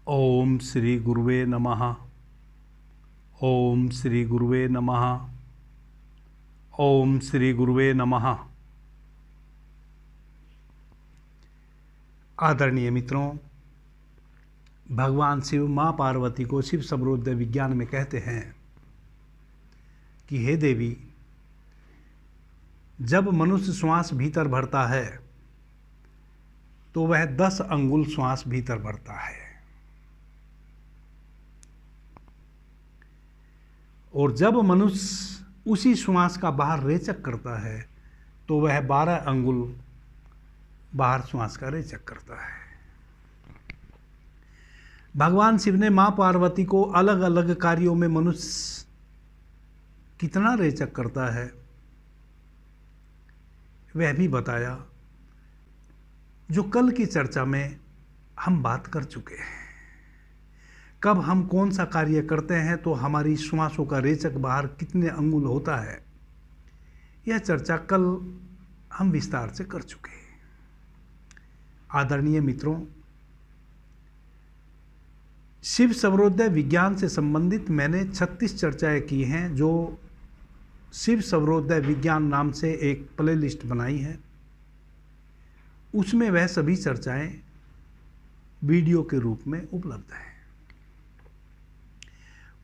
ओम श्री गुरुवे नमः। ओम श्री गुरुवे नमः। ओम श्री गुरुवे नमः। आदरणीय मित्रों, भगवान शिव माँ पार्वती को शिव समरोदय विज्ञान में कहते हैं कि हे देवी, जब मनुष्य श्वास भीतर भरता है तो वह 10 अंगुल श्वास भीतर भरता है, और जब मनुष्य उसी श्वास का बाहर रेचक करता है तो वह 12 अंगुल बाहर श्वास का रेचक करता है। भगवान शिव ने मां पार्वती को अलग अलग कार्यों में मनुष्य कितना रेचक करता है वह भी बताया, जो कल की चर्चा में हम बात कर चुके हैं। कब हम कौन सा कार्य करते हैं तो हमारी श्वासों का रेचक बाहर कितने अंगुल होता है, यह चर्चा कल हम विस्तार से कर चुके हैं। आदरणीय मित्रों, शिव समरोदय विज्ञान से संबंधित मैंने 36 चर्चाएं की हैं, जो शिव समरोदय विज्ञान नाम से एक प्लेलिस्ट बनाई है। उसमें वह सभी चर्चाएं वीडियो के रूप में उपलब्ध हैं।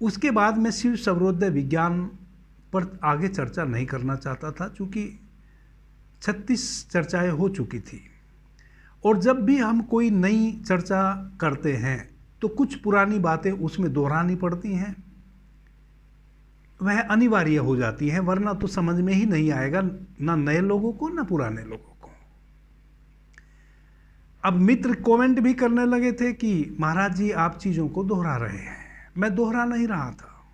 उसके बाद मैं शिव समरोदय विज्ञान पर आगे चर्चा नहीं करना चाहता था, चूँकि 36 चर्चाएं हो चुकी थी, और जब भी हम कोई नई चर्चा करते हैं तो कुछ पुरानी बातें उसमें दोहरानी पड़ती हैं। वह अनिवार्य हो जाती हैं, वरना तो समझ में ही नहीं आएगा, ना नए लोगों को ना पुराने लोगों को। अब मित्र कमेंट भी करने लगे थे कि महाराज जी आप चीज़ों को दोहरा रहे हैं। मैं दोहरा नहीं रहा था।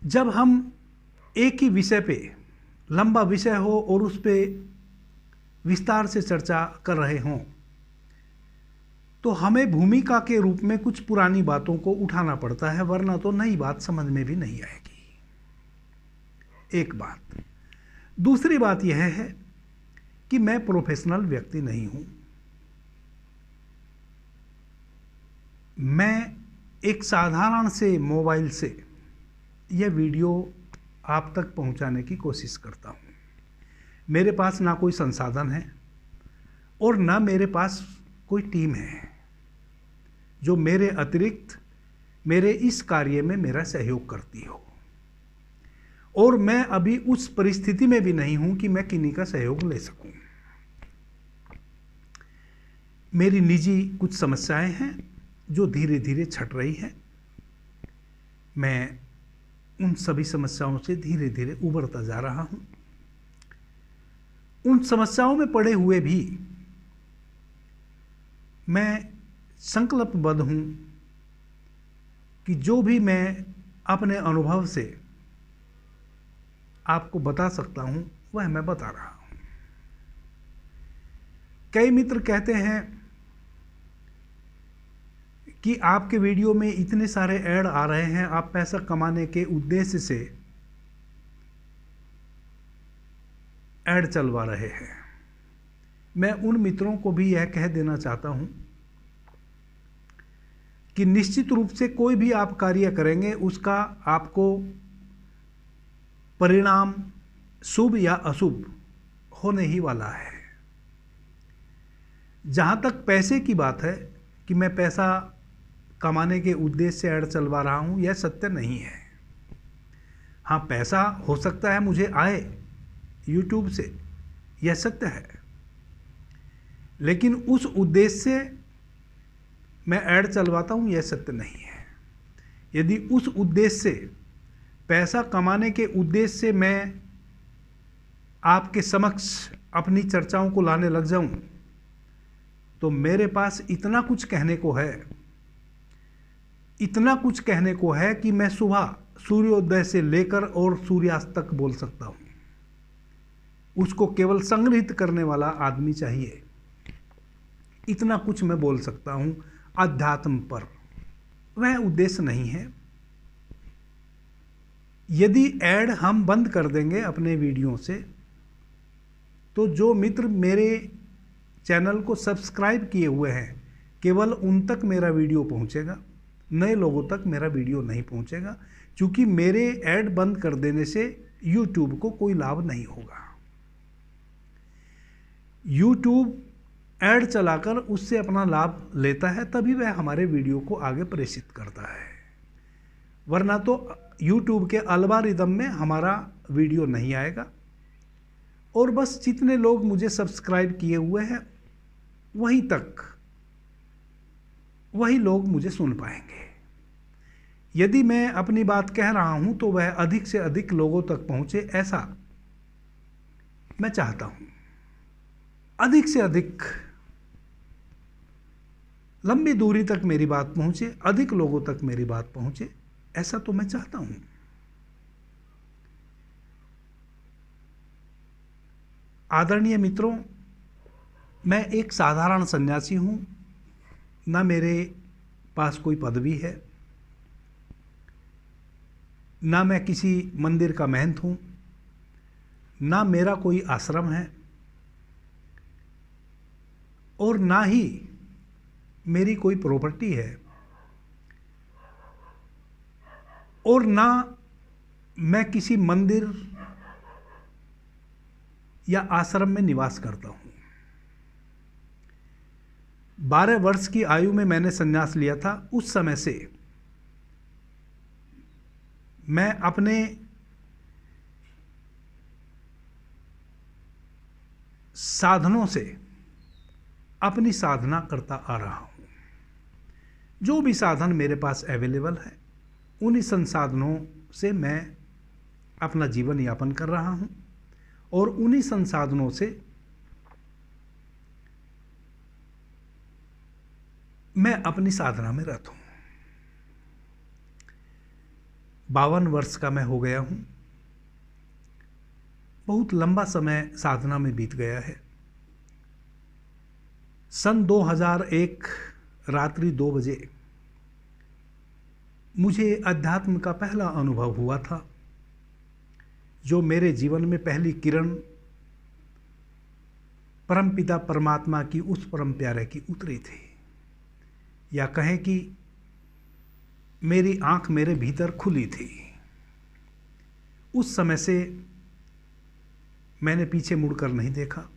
जब हम एक ही विषय पे, लंबा विषय हो और उस पे विस्तार से चर्चा कर रहे हों, तो हमें भूमिका के रूप में कुछ पुरानी बातों को उठाना पड़ता है, वरना तो नई बात समझ में भी नहीं आएगी। एक बात। दूसरी बात यह है कि मैं प्रोफेशनल व्यक्ति नहीं हूं। मैं एक साधारण से मोबाइल से यह वीडियो आप तक पहुंचाने की कोशिश करता हूं। मेरे पास ना कोई संसाधन है और ना मेरे पास कोई टीम है जो मेरे अतिरिक्त मेरे इस कार्य में मेरा सहयोग करती हो, और मैं अभी उस परिस्थिति में भी नहीं हूं कि मैं किन्हीं का सहयोग ले सकूं। मेरी निजी कुछ समस्याएं हैं जो धीरे धीरे छट रही है। मैं उन सभी समस्याओं से धीरे धीरे उबरता जा रहा हूं। उन समस्याओं में पड़े हुए भी मैं संकल्पबद्ध हूं कि जो भी मैं अपने अनुभव से आपको बता सकता हूं वह मैं बता रहा हूं। कई मित्र कहते हैं कि आपके वीडियो में इतने सारे ऐड आ रहे हैं, आप पैसा कमाने के उद्देश्य से ऐड चलवा रहे हैं। मैं उन मित्रों को भी यह कह देना चाहता हूं कि निश्चित रूप से कोई भी आप कार्य करेंगे उसका आपको परिणाम शुभ या अशुभ होने ही वाला है। जहां तक पैसे की बात है कि मैं पैसा कमाने के उद्देश्य से ऐड चलवा रहा हूं, यह सत्य नहीं है। हाँ, पैसा हो सकता है मुझे आए YouTube से, यह सत्य है, लेकिन उस उद्देश्य से मैं ऐड चलवाता हूं, यह सत्य नहीं है। यदि उस उद्देश्य से, पैसा कमाने के उद्देश्य से मैं आपके समक्ष अपनी चर्चाओं को लाने लग जाऊं, तो मेरे पास इतना कुछ कहने को है कि मैं सुबह सूर्योदय से लेकर और सूर्यास्त तक बोल सकता हूं। उसको केवल संग्रहित करने वाला आदमी चाहिए। इतना कुछ मैं बोल सकता हूं अध्यात्म पर। वह उद्देश्य नहीं है। यदि ऐड हम बंद कर देंगे अपने वीडियो से, तो जो मित्र मेरे चैनल को सब्सक्राइब किए हुए हैं केवल उन तक मेरा वीडियो पहुंचेगा, नए लोगों तक मेरा वीडियो नहीं पहुंचेगा, क्योंकि मेरे ऐड बंद कर देने से यूट्यूब को कोई लाभ नहीं होगा। यूट्यूब ऐड चलाकर उससे अपना लाभ लेता है, तभी वह हमारे वीडियो को आगे प्रेषित करता है, वरना तो यूट्यूब के एल्गोरिदम में हमारा वीडियो नहीं आएगा। और बस जितने लोग मुझे सब्सक्राइब किए हुए हैं वही लोग मुझे सुन पाएंगे। यदि मैं अपनी बात कह रहा हूं तो वह अधिक से अधिक लोगों तक पहुंचे, ऐसा मैं चाहता हूं। अधिक से अधिक लंबी दूरी तक मेरी बात पहुंचे, अधिक लोगों तक मेरी बात पहुंचे, ऐसा तो मैं चाहता हूं। आदरणीय मित्रों, मैं एक साधारण सन्यासी हूं, ना मेरे पास कोई पदवी है, ना मैं किसी मंदिर का महंत हूं, ना मेरा कोई आश्रम है, और ना ही मेरी कोई प्रॉपर्टी है, और ना मैं किसी मंदिर या आश्रम में निवास करता हूं। 12 वर्ष की आयु में मैंने संन्यास लिया था। उस समय से मैं अपने साधनों से अपनी साधना करता आ रहा हूं। जो भी साधन मेरे पास अवेलेबल है, उन्हीं संसाधनों से मैं अपना जीवन यापन कर रहा हूं, और उन्हीं संसाधनों से मैं अपनी साधना में रत हूं। 52 वर्ष का मैं हो गया हूं। बहुत लंबा समय साधना में बीत गया है। सन 2001 रात्रि 2 बजे मुझे अध्यात्म का पहला अनुभव हुआ था, जो मेरे जीवन में पहली किरण परमपिता परमात्मा की उस परम प्यारे की उतरी थी, या कहें कि मेरी आंख मेरे भीतर खुली थी। उस समय से मैंने पीछे मुड़कर नहीं देखा।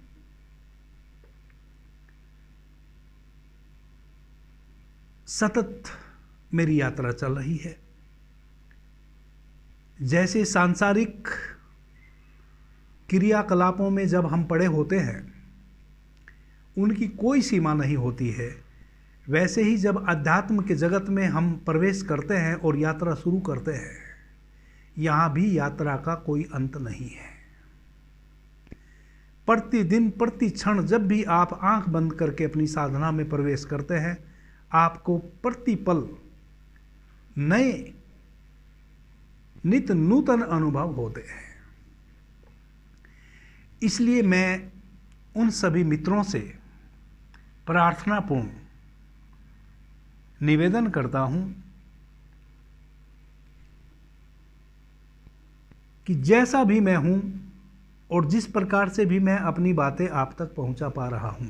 सतत मेरी यात्रा चल रही है। जैसे सांसारिक क्रियाकलापों में जब हम पड़े होते हैं, उनकी कोई सीमा नहीं होती है, वैसे ही जब अध्यात्म के जगत में हम प्रवेश करते हैं और यात्रा शुरू करते हैं, यहाँ भी यात्रा का कोई अंत नहीं है। प्रतिदिन प्रति क्षण जब भी आप आंख बंद करके अपनी साधना में प्रवेश करते हैं, आपको प्रतिपल नए नित्य नूतन अनुभव होते हैं। इसलिए मैं उन सभी मित्रों से प्रार्थनापूर्ण निवेदन करता हूं कि जैसा भी मैं हूं और जिस प्रकार से भी मैं अपनी बातें आप तक पहुंचा पा रहा हूं,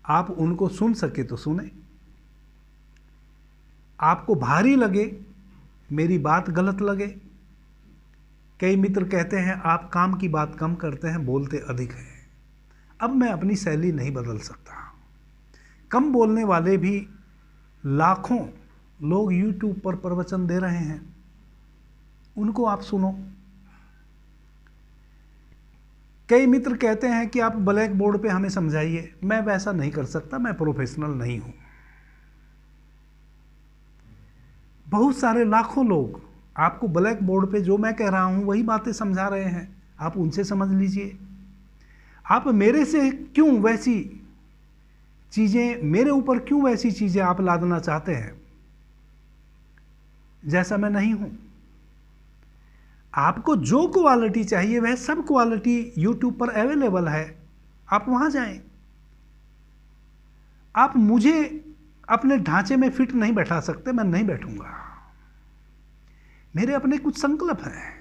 आप उनको सुन सके तो सुने। आपको भारी लगे, मेरी बात गलत लगे, कई मित्र कहते हैं आप काम की बात कम करते हैं, बोलते अधिक हैं। अब मैं अपनी शैली नहीं बदल सकता। कम बोलने वाले भी लाखों लोग YouTube पर प्रवचन दे रहे हैं, उनको आप सुनो। कई मित्र कहते हैं कि आप ब्लैक बोर्ड पे हमें समझाइए। मैं वैसा नहीं कर सकता, मैं प्रोफेशनल नहीं हूं। बहुत सारे लाखों लोग आपको ब्लैक बोर्ड पे जो मैं कह रहा हूं वही बातें समझा रहे हैं, आप उनसे समझ लीजिए। आप मेरे से क्यों वैसी चीजें, मेरे ऊपर क्यों वैसी चीजें आप लादना चाहते हैं जैसा मैं नहीं हूं। आपको जो क्वालिटी चाहिए वह सब क्वालिटी YouTube पर अवेलेबल है, आप वहां जाएं। आप मुझे अपने ढांचे में फिट नहीं बैठा सकते, मैं नहीं बैठूंगा। मेरे अपने कुछ संकल्प हैं,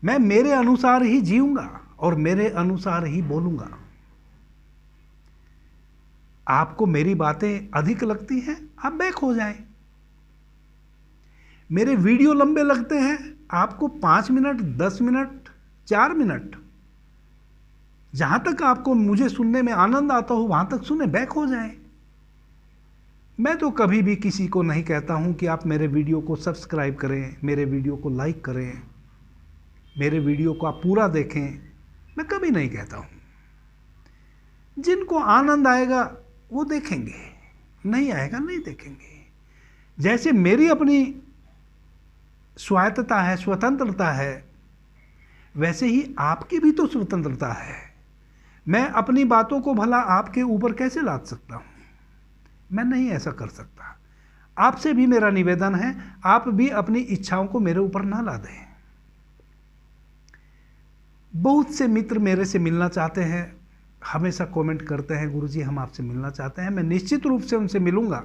मैं मेरे अनुसार ही जीऊंगा और मेरे अनुसार ही बोलूंगा। आपको मेरी बातें अधिक लगती हैं, आप बैक हो जाएं। मेरे वीडियो लंबे लगते हैं, आपको 5 मिनट, 10 मिनट, 4 मिनट, जहां तक आपको मुझे सुनने में आनंद आता हो वहां तक सुने, बैक हो जाएं। मैं तो कभी भी किसी को नहीं कहता हूं कि आप मेरे वीडियो को सब्सक्राइब करें, मेरे वीडियो को लाइक करें, मेरे वीडियो को आप पूरा देखें। मैं कभी नहीं कहता हूं। जिनको आनंद आएगा वो देखेंगे, नहीं आएगा नहीं देखेंगे। जैसे मेरी अपनी स्वायत्तता है, स्वतंत्रता है, वैसे ही आपकी भी तो स्वतंत्रता है। मैं अपनी बातों को भला आपके ऊपर कैसे लाद सकता हूं? मैं नहीं ऐसा कर सकता। आपसे भी मेरा निवेदन है, आप भी अपनी इच्छाओं को मेरे ऊपर ना लादें। बहुत से मित्र मेरे से मिलना चाहते हैं, हमेशा कमेंट करते हैं, गुरुजी हम आपसे मिलना चाहते हैं। मैं निश्चित रूप से उनसे मिलूंगा।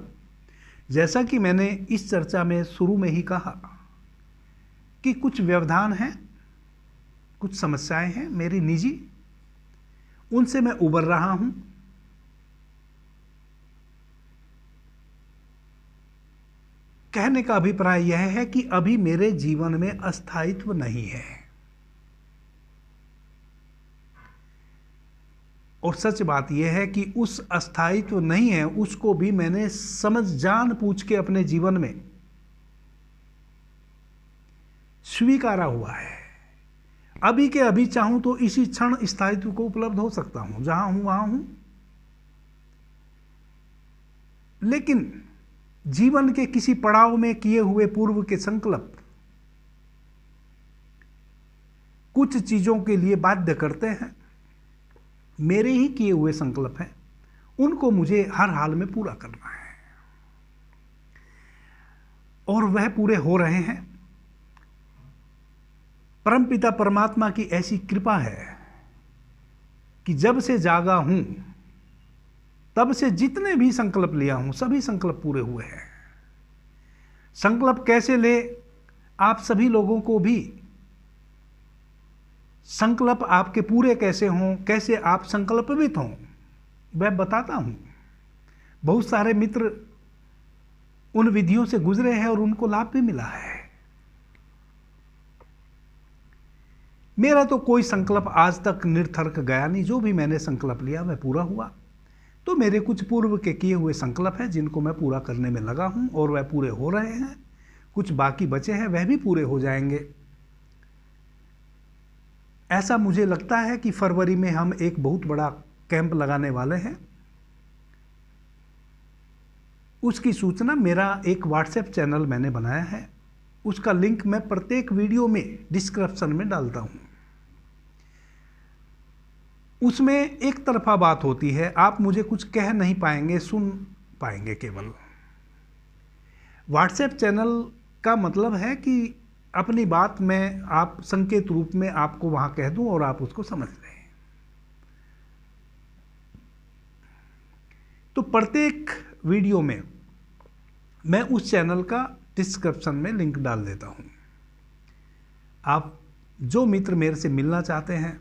जैसा कि मैंने इस चर्चा में शुरू में ही कहा कि कुछ व्यवधान हैं, कुछ समस्याएं हैं मेरी निजी, उनसे मैं उबर रहा हूं। कहने का अभिप्राय यह है कि अभी मेरे जीवन में अस्थायित्व नहीं है। और सच बात यह है कि उस अस्थायित्व नहीं है, उसको भी मैंने समझ जान पूछ के अपने जीवन में स्वीकारा हुआ है। अभी के अभी चाहूं तो इसी क्षण स्थायित्व को उपलब्ध हो सकता हूं, जहां हूं वहां हूं। लेकिन जीवन के किसी पड़ाव में किए हुए पूर्व के संकल्प कुछ चीजों के लिए बाध्य करते हैं। मेरे ही किए हुए संकल्प हैं, उनको मुझे हर हाल में पूरा करना है और वह पूरे हो रहे हैं। परमपिता परमात्मा की ऐसी कृपा है कि जब से जागा हूं तब से जितने भी संकल्प लिया हूं सभी संकल्प पूरे हुए हैं। संकल्प कैसे ले, आप सभी लोगों को भी संकल्प आपके पूरे कैसे हों, कैसे आप संकल्पित हों, वह बताता हूं। बहुत सारे मित्र उन विधियों से गुजरे हैं और उनको लाभ भी मिला है। मेरा तो कोई संकल्प आज तक निरर्थक गया नहीं। जो भी मैंने संकल्प लिया वह पूरा हुआ। तो मेरे कुछ पूर्व के किए हुए संकल्प हैं जिनको मैं पूरा करने में लगा हूं और वह पूरे हो रहे हैं। कुछ बाकी बचे हैं, वह भी पूरे हो जाएंगे। ऐसा मुझे लगता है कि फरवरी में हम एक बहुत बड़ा कैंप लगाने वाले हैं। उसकी सूचना मेरा एक व्हाट्सएप चैनल मैंने बनाया है, उसका लिंक मैं प्रत्येक वीडियो में डिस्क्रिप्शन में डालता हूं। उसमें एक तरफा बात होती है, आप मुझे कुछ कह नहीं पाएंगे, सुन पाएंगे केवल। व्हाट्सएप चैनल का मतलब है कि अपनी बात मैं आप संकेत रूप में आपको वहां कह दूं और आप उसको समझ लें। तो प्रत्येक वीडियो में मैं उस चैनल का डिस्क्रिप्शन में लिंक डाल देता हूं। आप जो मित्र मेरे से मिलना चाहते हैं,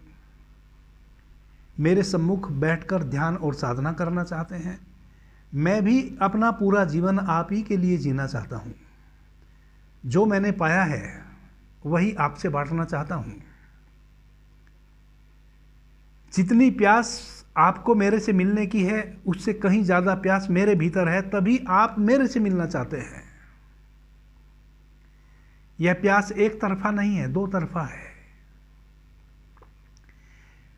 मेरे सम्मुख बैठकर ध्यान और साधना करना चाहते हैं, मैं भी अपना पूरा जीवन आप ही के लिए जीना चाहता हूं। जो मैंने पाया है वही आपसे बांटना चाहता हूं। जितनी प्यास आपको मेरे से मिलने की है उससे कहीं ज्यादा प्यास मेरे भीतर है, तभी आप मेरे से मिलना चाहते हैं। यह प्यास एक तरफा नहीं है, दो तरफा है।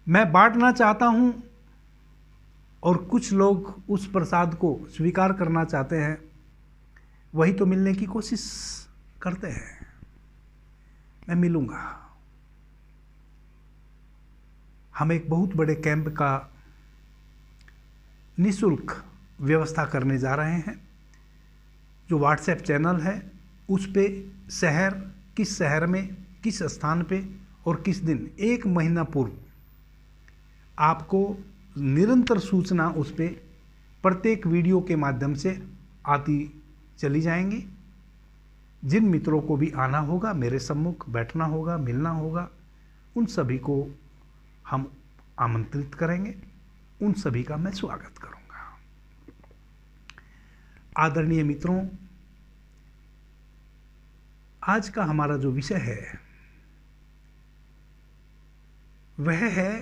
मैं बांटना चाहता हूं और कुछ लोग उस प्रसाद को स्वीकार करना चाहते हैं, वही तो मिलने की कोशिश करते हैं। मैं मिलूंगा। हम एक बहुत बड़े कैंप का निःशुल्क व्यवस्था करने जा रहे हैं। जो व्हाट्सएप चैनल है उस पे शहर, किस शहर में, किस स्थान पे और किस दिन, 1 महीना पूर्व आपको निरंतर सूचना उस पे प्रत्येक वीडियो के माध्यम से आती चली जाएंगी। जिन मित्रों को भी आना होगा, मेरे सम्मुख बैठना होगा, मिलना होगा, उन सभी को हम आमंत्रित करेंगे। उन सभी का मैं स्वागत करूंगा। आदरणीय मित्रों, आज का हमारा जो विषय है वह है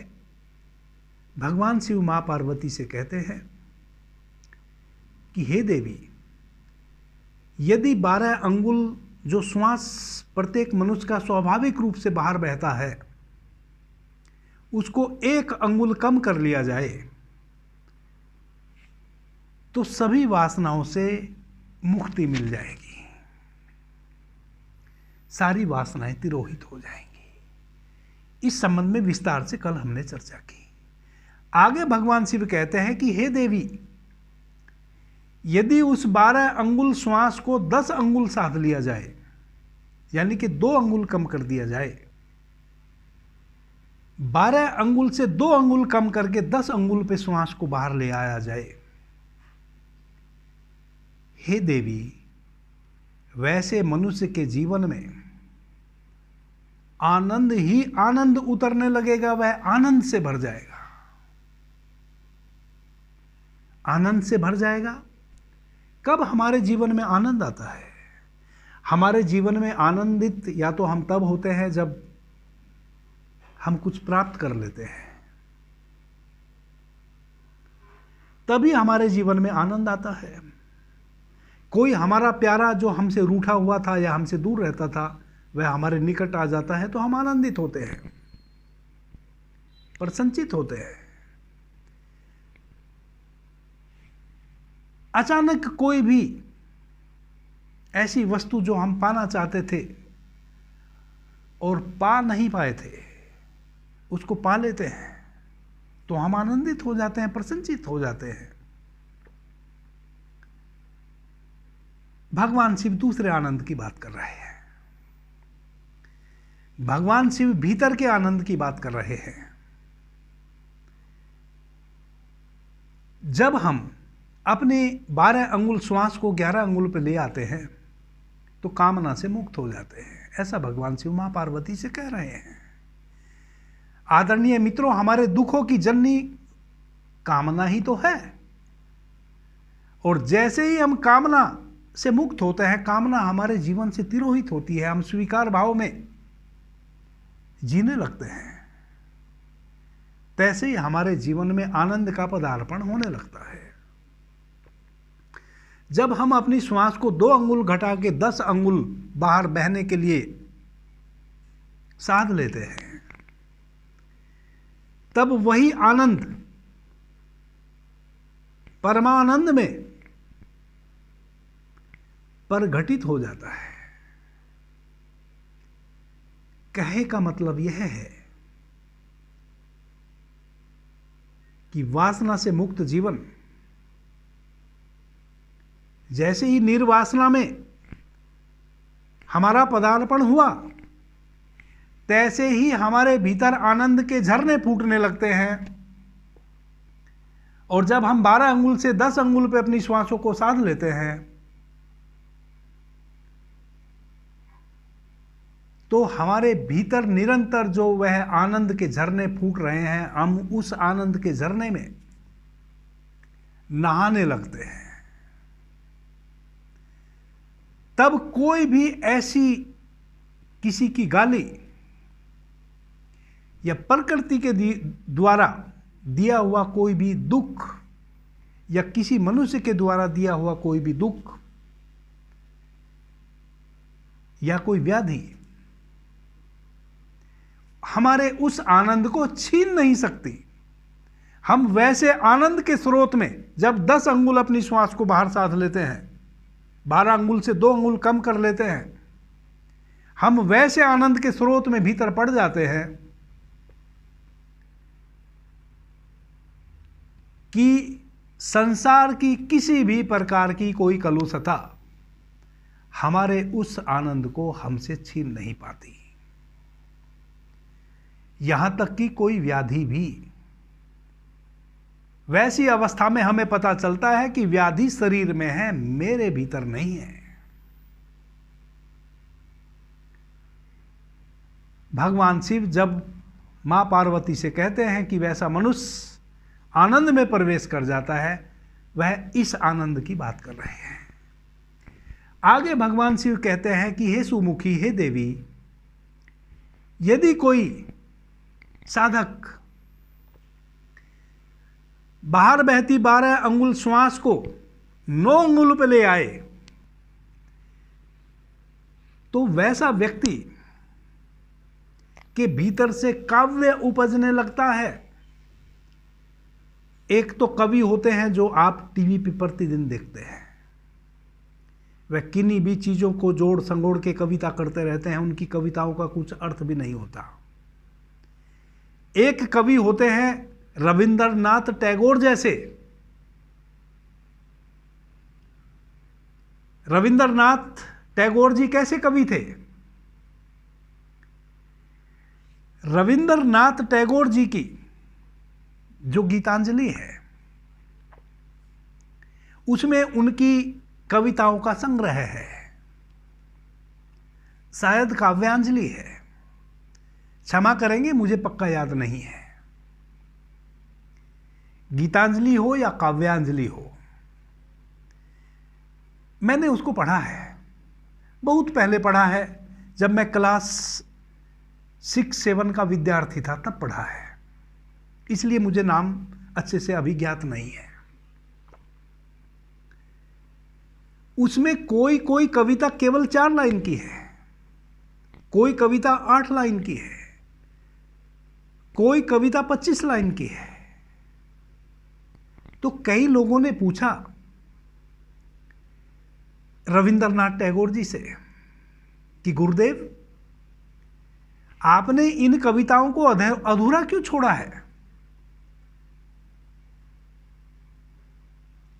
भगवान शिव मां पार्वती से कहते हैं कि हे देवी, यदि 12 अंगुल जो श्वास प्रत्येक मनुष्य का स्वाभाविक रूप से बाहर बहता है उसको 1 अंगुल कम कर लिया जाए तो सभी वासनाओं से मुक्ति मिल जाएगी, सारी वासनाएं तिरोहित हो जाएंगी। इस संबंध में विस्तार से कल हमने चर्चा की। आगे भगवान शिव कहते हैं कि हे देवी, यदि उस 12 अंगुल श्वास को 10 अंगुल साध लिया जाए, यानी कि 2 अंगुल कम कर दिया जाए, 12 अंगुल से 2 अंगुल कम करके 10 अंगुल पे श्वास को बाहर ले आया जाए, हे देवी, वैसे मनुष्य के जीवन में आनंद ही आनंद उतरने लगेगा, वह आनंद से भर जाएगा। आनंद से भर जाएगा। कब हमारे जीवन में आनंद आता है? हमारे जीवन में आनंदित या तो हम तब होते हैं जब हम कुछ प्राप्त कर लेते हैं, तभी हमारे जीवन में आनंद आता है। कोई हमारा प्यारा जो हमसे रूठा हुआ था या हमसे दूर रहता था वह हमारे निकट आ जाता है तो हम आनंदित होते हैं, प्रसन्नचित होते हैं। अचानक कोई भी ऐसी वस्तु जो हम पाना चाहते थे और पा नहीं पाए थे उसको पा लेते हैं तो हम आनंदित हो जाते हैं, प्रसन्नचित हो जाते हैं। भगवान शिव दूसरे आनंद की बात कर रहे हैं। भगवान शिव भीतर के आनंद की बात कर रहे हैं। जब हम अपने 12 अंगुल श्वास को 11 अंगुल पर ले आते हैं तो कामना से मुक्त हो जाते हैं, ऐसा भगवान शिव मां पार्वती से कह रहे हैं। आदरणीय मित्रों, हमारे दुखों की जननी कामना ही तो है, और जैसे ही हम कामना से मुक्त होते हैं, कामना हमारे जीवन से तिरोहित होती है, हम स्वीकार भाव में जीने लगते हैं, तैसे ही हमारे जीवन में आनंद का पदार्पण होने लगता है। जब हम अपनी श्वास को 2 अंगुल घटा के 10 अंगुल बाहर बहने के लिए साध लेते हैं, तब वही आनंद परमानंद में परघटित हो जाता है। कहे का मतलब यह है कि वासना से मुक्त जीवन जैसे ही निर्वासना में हमारा पदार्पण हुआ, तैसे ही हमारे भीतर आनंद के झरने फूटने लगते हैं। और जब हम 12 अंगुल से 10 अंगुल पे अपनी श्वासों को साध लेते हैं तो हमारे भीतर निरंतर जो वह आनंद के झरने फूट रहे हैं, हम उस आनंद के झरने में नहाने लगते हैं। तब कोई भी ऐसी किसी की गाली या प्रकृति के द्वारा दिया हुआ कोई भी दुख या किसी मनुष्य के द्वारा दिया हुआ कोई भी दुख या कोई व्याधि हमारे उस आनंद को छीन नहीं सकती। हम वैसे आनंद के स्रोत में जब 10 अंगुल अपनी श्वास को बाहर साध लेते हैं, 12 अंगुल से 2 अंगुल कम कर लेते हैं, हम वैसे आनंद के स्रोत में भीतर पड़ जाते हैं कि संसार की किसी भी प्रकार की कोई कलुषता हमारे उस आनंद को हमसे छीन नहीं पाती। यहां तक कि कोई व्याधि भी, वैसी अवस्था में हमें पता चलता है कि व्याधि शरीर में है, मेरे भीतर नहीं है। भगवान शिव जब मां पार्वती से कहते हैं कि वैसा मनुष्य आनंद में प्रवेश कर जाता है, वह इस आनंद की बात कर रहे हैं। आगे भगवान शिव कहते हैं कि हे सुमुखी, हे देवी, यदि कोई साधक बाहर बहती 12 अंगुल श्वास को 9 अंगुल पे ले आए तो वैसा व्यक्ति के भीतर से काव्य उपजने लगता है। एक तो कवि होते हैं जो आप टीवी पे प्रतिदिन देखते हैं, वह किन्हीं भी चीजों को जोड़ संगोड़ के कविता करते रहते हैं, उनकी कविताओं का कुछ अर्थ भी नहीं होता। एक कवि होते हैं रविंद्रनाथ टैगोर जैसे। रविंद्रनाथ टैगोर जी कैसे कवि थे? रविंद्रनाथ टैगोर जी की जो गीतांजलि है उसमें उनकी कविताओं का संग्रह है, शायद काव्यांजलि है, क्षमा करेंगे मुझे पक्का याद नहीं है। गीतांजलि हो या काव्यांजलि हो, मैंने उसको पढ़ा है, बहुत पहले पढ़ा है, जब मैं क्लास 6-7 का विद्यार्थी था तब पढ़ा है, इसलिए मुझे नाम अच्छे से अभी ज्ञात नहीं है। उसमें कोई कोई कविता केवल 4 लाइन की है, कोई कविता 8 लाइन की है, कोई कविता 25 लाइन की है। तो कई लोगों ने पूछा रविंद्रनाथ टैगोर जी से कि गुरुदेव, आपने इन कविताओं को अधूरा क्यों छोड़ा है?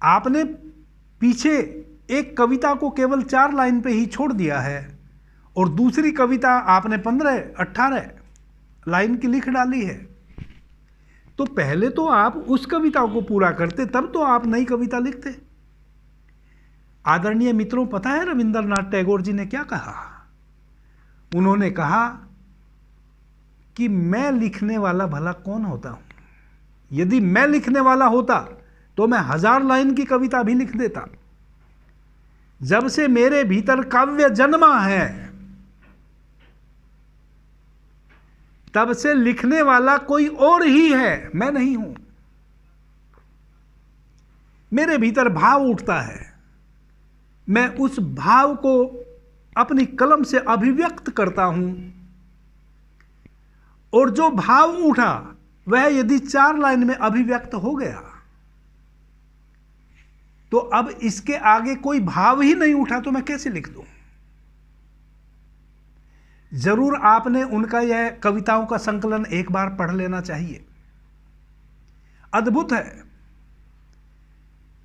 आपने पीछे एक कविता को केवल 4 लाइन पे ही छोड़ दिया है और दूसरी कविता आपने 15-18 लाइन की लिख डाली है। तो पहले तो आप उस कविता को पूरा करते, तब तो आप नई कविता लिखते। आदरणीय मित्रों, पता है रविंद्रनाथ टैगोर जी ने क्या कहा? उन्होंने कहा कि मैं लिखने वाला भला कौन होता हूं? यदि मैं लिखने वाला होता तो मैं 1000 लाइन की कविता भी लिख देता। जब से मेरे भीतर काव्य जन्मा है तब से लिखने वाला कोई और ही है, मैं नहीं हूं। मेरे भीतर भाव उठता है, मैं उस भाव को अपनी कलम से अभिव्यक्त करता हूं, और जो भाव उठा वह यदि 4 लाइन में अभिव्यक्त हो गया तो अब इसके आगे कोई भाव ही नहीं उठा तो मैं कैसे लिख दूं? जरूर आपने उनका यह कविताओं का संकलन एक बार पढ़ लेना चाहिए, अद्भुत है।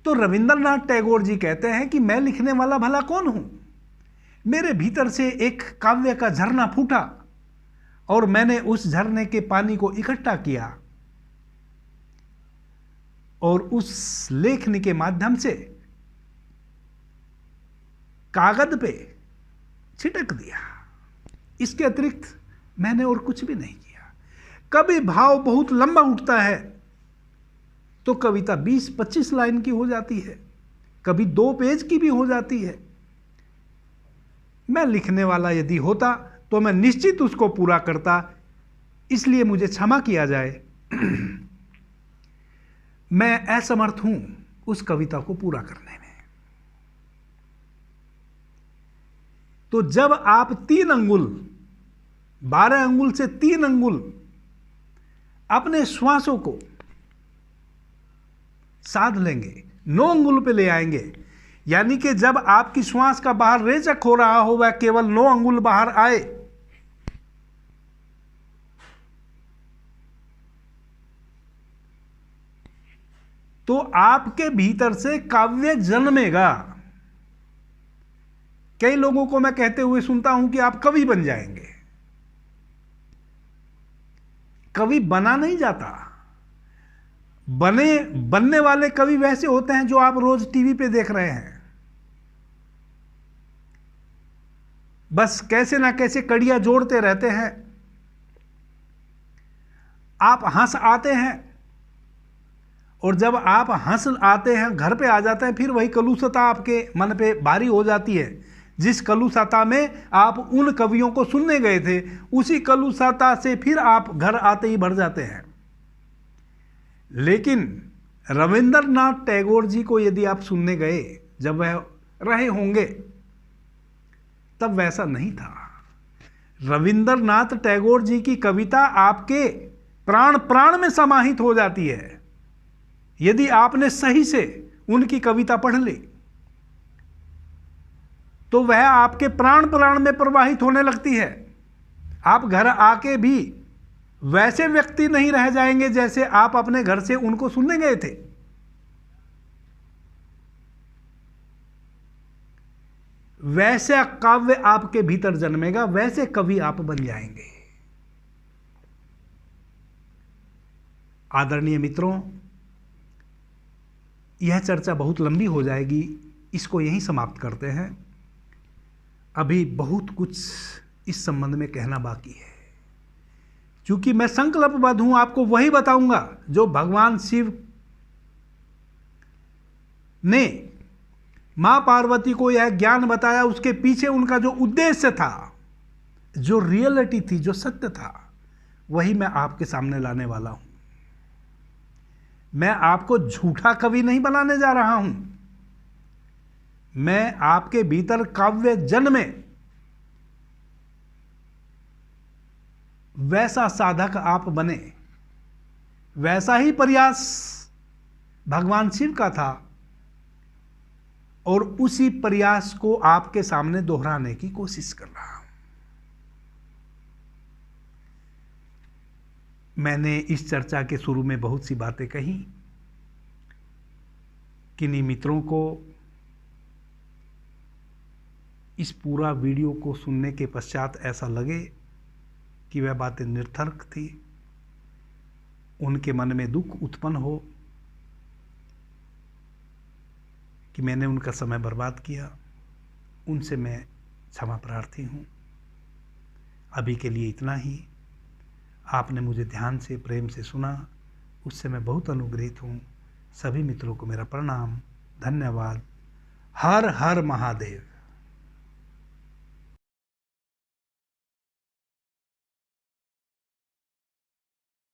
तो रविंद्रनाथ टैगोर जी कहते हैं कि मैं लिखने वाला भला कौन हूं? मेरे भीतर से एक काव्य का झरना फूटा और मैंने उस झरने के पानी को इकट्ठा किया और उस लेखनी के माध्यम से कागज पे छिटक दिया। इसके अतिरिक्त मैंने और कुछ भी नहीं किया। कभी भाव बहुत लंबा उठता है तो कविता 20-25 लाइन की हो जाती है, कभी 2 पेज की भी हो जाती है। मैं लिखने वाला यदि होता तो मैं निश्चित उसको पूरा करता, इसलिए मुझे क्षमा किया जाए। मैं असमर्थ हूं उस कविता को पूरा करने में। तो जब आप 3 अंगुल, 12 अंगुल से 3 अंगुल अपने श्वासों को साध लेंगे, 9 अंगुल पे ले आएंगे, यानी कि जब आपकी श्वास का बाहर रेचक हो रहा हो वह केवल 9 अंगुल बाहर आए, तो आपके भीतर से काव्य जन्मेगा। कई लोगों को मैं कहते हुए सुनता हूं कि आप कवि बन जाएंगे। कवि बना नहीं जाता, बनने वाले कवि वैसे होते हैं जो आप रोज टीवी पे देख रहे हैं। बस कैसे ना कैसे कड़ियां जोड़ते रहते हैं। आप हंस आते हैं और जब आप हंस आते हैं, घर पे आ जाते हैं, फिर वही कलुषता आपके मन पे भारी हो जाती है। जिस कलुषता में आप उन कवियों को सुनने गए थे, उसी कलुषता से फिर आप घर आते ही भर जाते हैं। लेकिन रविंद्रनाथ टैगोर जी को यदि आप सुनने गए जब वह रहे होंगे, तब वैसा नहीं था। रविंद्रनाथ टैगोर जी की कविता आपके प्राण प्राण में समाहित हो जाती है यदि आपने सही से उनकी कविता पढ़ ली, तो वह आपके प्राण प्राण में प्रवाहित होने लगती है। आप घर आके भी वैसे व्यक्ति नहीं रह जाएंगे जैसे आप अपने घर से उनको सुनने गए थे। वैसा काव्य आपके भीतर जन्मेगा, वैसे कवि आप बन जाएंगे। आदरणीय मित्रों, यह चर्चा बहुत लंबी हो जाएगी, इसको यहीं समाप्त करते हैं। अभी बहुत कुछ इस संबंध में कहना बाकी है। क्योंकि मैं संकल्पबद्ध हूं, आपको वही बताऊंगा जो भगवान शिव ने मां पार्वती को यह ज्ञान बताया, उसके पीछे उनका जो उद्देश्य था, जो रियलिटी थी, जो सत्य था, वही मैं आपके सामने लाने वाला हूं। मैं आपको झूठा कवि नहीं बनाने जा रहा हूं। मैं आपके भीतर काव्य जन्मे वैसा साधक आप बने, वैसा ही प्रयास भगवान शिव का था और उसी प्रयास को आपके सामने दोहराने की कोशिश कर रहा हूं। मैंने इस चर्चा के शुरू में बहुत सी बातें कही। किन्हीं मित्रों को इस पूरा वीडियो को सुनने के पश्चात ऐसा लगे कि वह बातें निरर्थक थी, उनके मन में दुख उत्पन्न हो कि मैंने उनका समय बर्बाद किया, उनसे मैं क्षमा प्रार्थी हूँ। अभी के लिए इतना ही। आपने मुझे ध्यान से, प्रेम से सुना, उससे मैं बहुत अनुग्रहित हूँ। सभी मित्रों को मेरा प्रणाम, धन्यवाद। हर हर महादेव।